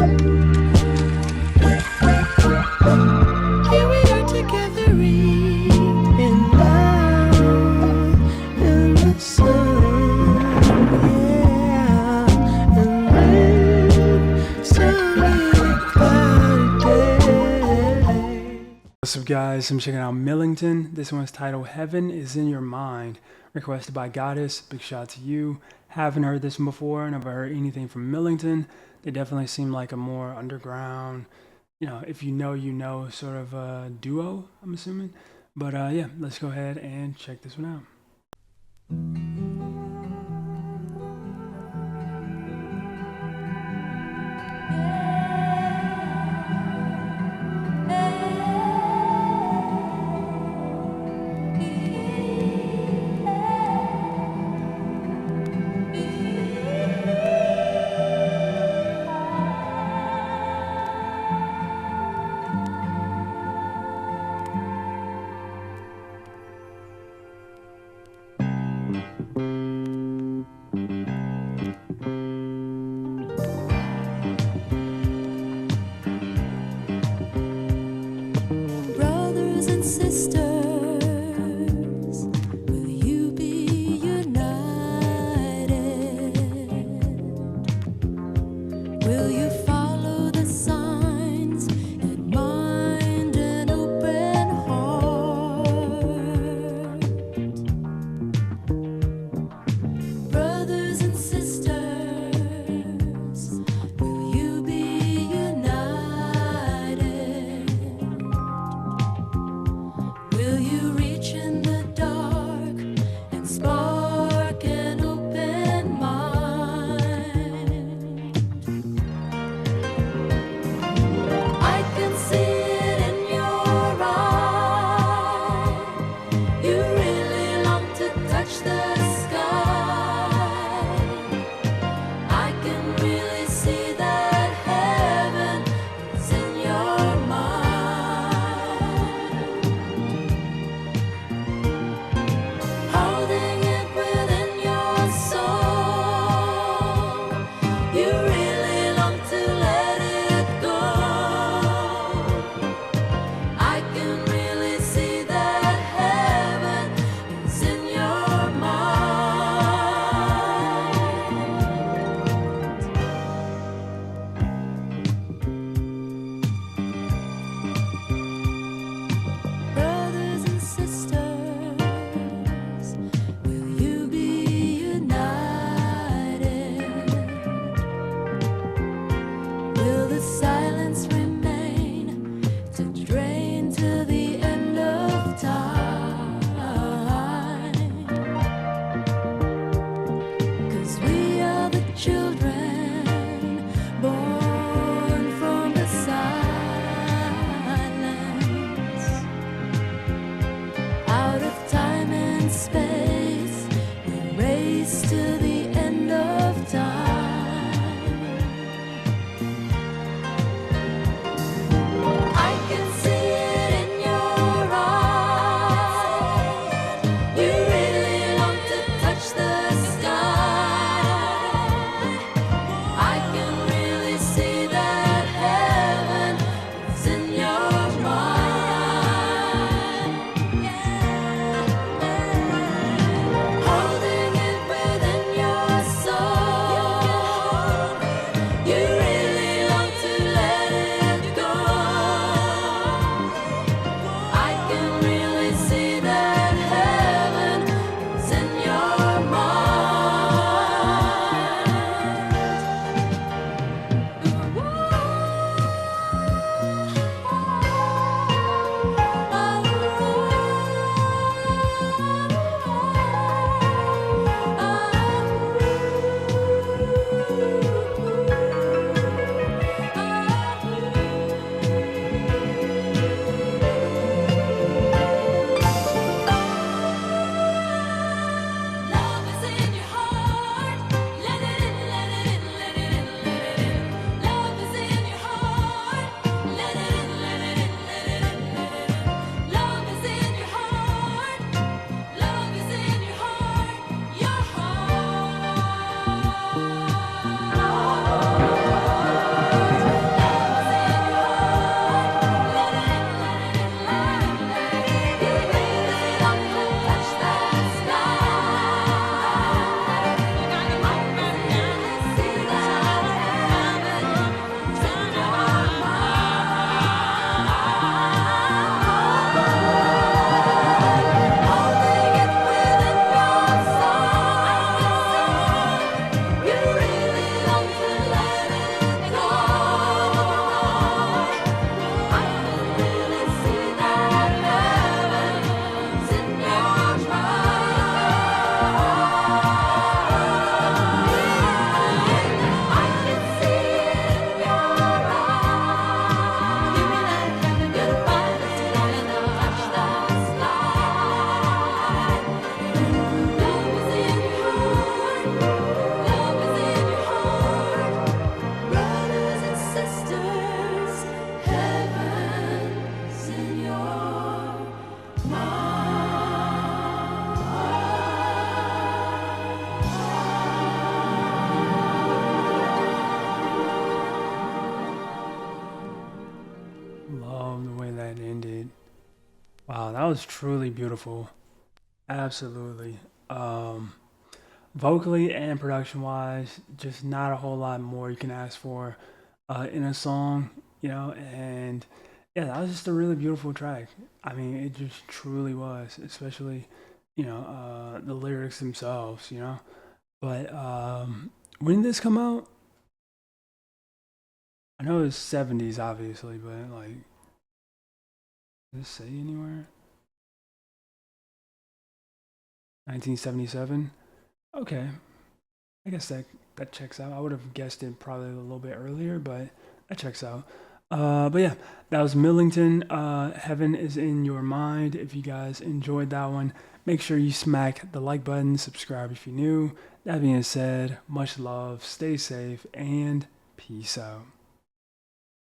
Here we are together in love in the sun, yeah, and then sunny cloudy day. What's up, guys? I'm checking out Millington. This one's titled Heaven is in Your Mind, requested by Goddess. Big shout out to you. Haven't heard this one before, never heard anything from Millington. They definitely seem like a more underground, if you know, sort of a duo, I'm assuming. But yeah, let's go ahead and check this one out. Brothers and sisters, will you be united? Will you follow the signs and mind an open heart? Brothers and sisters, will you be united? Will you reach in the dark and spark an open mind? Wow, that was truly beautiful. Absolutely. Um, Vocally and production wise, just not a whole lot more you can ask for in a song, and yeah, that was just a really beautiful track. I mean, it just truly was, especially, the lyrics themselves. But when did this come out? I know it's 70s, obviously, but like, does it say anywhere? 1977? Okay, I guess that checks out. I would have guessed it probably a little bit earlier, but that checks out. But yeah, that was Millington. Heaven is in your mind. If you guys enjoyed that one, make sure you smack the like button, subscribe if you're new. That being said, much love, stay safe, and peace out.